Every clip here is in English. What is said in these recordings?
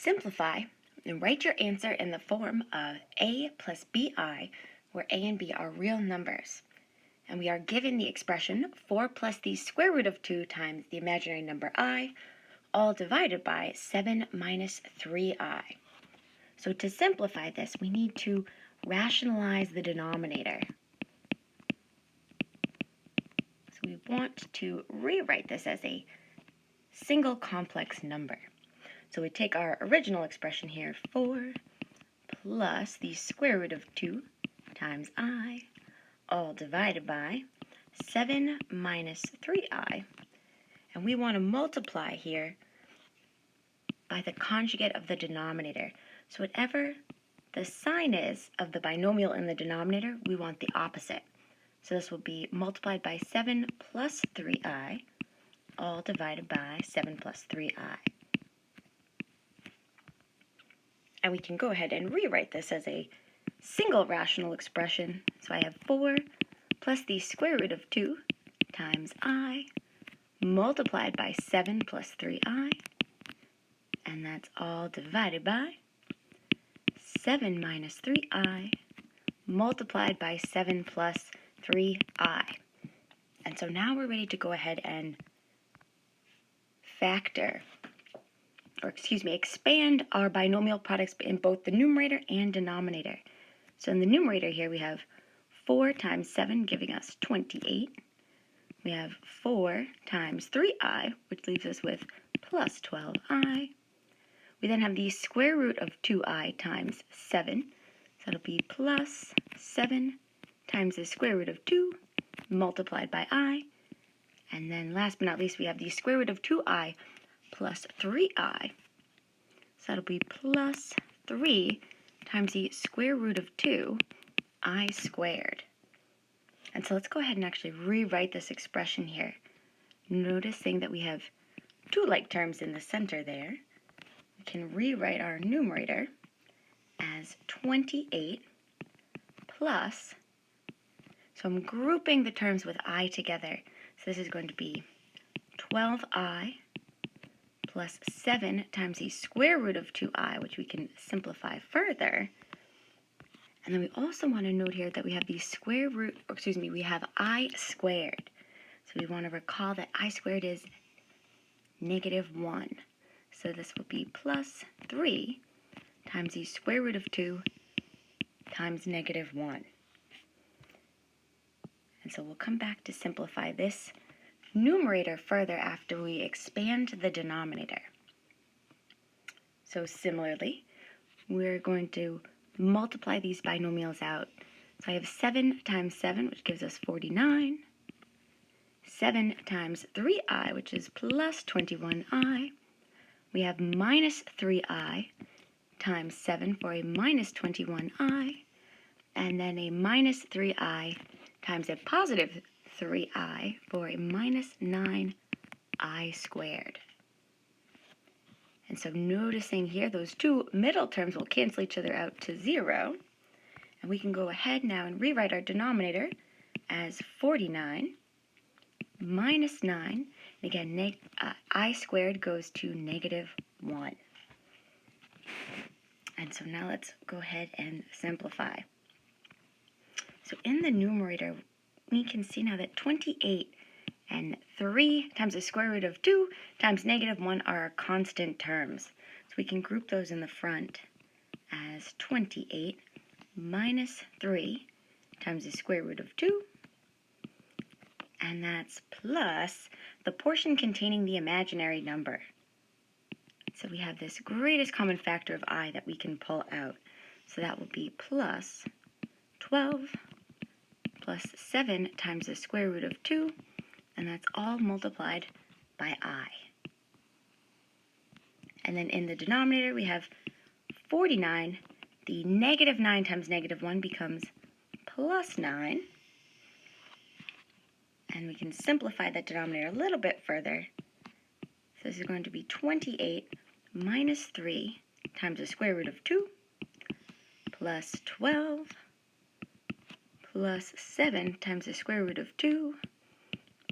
Simplify and write your answer in the form of a plus bi, where a and b are real numbers. And we are given the expression 4 plus the square root of 2 times the imaginary number I, all divided by 7 minus 3i. So to simplify this, we need to rationalize the denominator. So we want to rewrite this as a single complex number. So we take our original expression here, 4 plus the square root of 2 times I, all divided by 7 minus 3i. And we want to multiply here by the conjugate of the denominator. So whatever the sign is of the binomial in the denominator, we want the opposite. So this will be multiplied by 7 plus 3i, all divided by 7 plus 3i. And we can go ahead and rewrite this as a single rational expression. So I have 4 plus the square root of 2 times I, multiplied by 7 plus 3i, and that's all divided by 7 minus 3i, multiplied by 7 plus 3i. And so now we're ready to go ahead and expand our binomial products in both the numerator and denominator. So in the numerator here we have 4 times 7 giving us 28. We have 4 times 3i, which leaves us with plus 12i. We then have the square root of 2i times 7. So that'll be plus 7 times the square root of 2 multiplied by I. And then last but not least, we have the square root of 2i plus 3i. So that'll be plus 3 times the square root of 2, I squared. And so let's go ahead and actually rewrite this expression here. Noticing that we have 2 like terms in the center there, we can rewrite our numerator as 28 plus, so I'm grouping the terms with I together. So this is going to be 12i plus 7 times the square root of 2i, which we can simplify further. And then we also want to note here that we have the square root, we have I squared. So we want to recall that I squared is negative 1. So this will be plus 3 times the square root of 2 times negative 1. And so we'll come back to simplify this numerator further after we expand the denominator. So similarly, we're going to multiply these binomials out. So I have 7 times 7, which gives us 49. 7 times 3i, which is plus 21i. We have minus 3i times 7 for a minus 21i. And then a minus 3i times a positive 3i for a minus 9i squared. And so noticing here, those 2 middle terms will cancel each other out to 0. And we can go ahead now and rewrite our denominator as 49 minus 9. And again, I squared goes to negative 1. And so now let's go ahead and simplify. So in the numerator, we can see now that 28 and 3 times the square root of 2 times negative 1 are our constant terms. So we can group those in the front as 28 minus 3 times the square root of 2, and that's plus the portion containing the imaginary number. So we have this greatest common factor of I that we can pull out. So that will be plus 12 plus 7 times the square root of 2, and that's all multiplied by I. And then in the denominator, we have 49. The negative 9 times negative 1 becomes plus 9. And we can simplify that denominator a little bit further. So this is going to be 28 minus 3 times the square root of 2 plus 12 plus 7 times the square root of 2,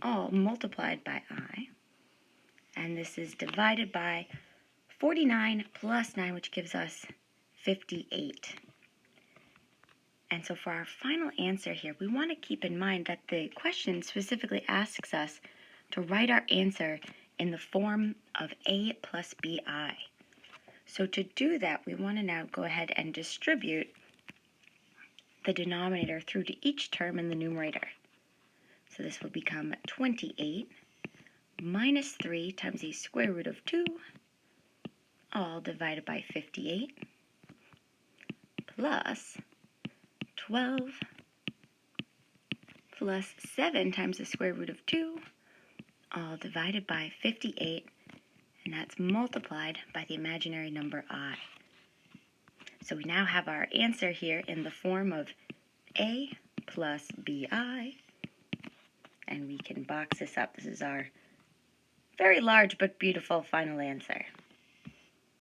all multiplied by I. And this is divided by 49 plus 9, which gives us 58. And so for our final answer here, we want to keep in mind that the question specifically asks us to write our answer in the form of a plus bi. So to do that, we want to now go ahead and distribute the denominator through to each term in the numerator. So this will become 28 minus 3 times the square root of 2, all divided by 58, plus 12 plus 7 times the square root of 2, all divided by 58, and that's multiplied by the imaginary number I. So we now have our answer here in the form of a plus bi, and we can box this up. This is our very large but beautiful final answer.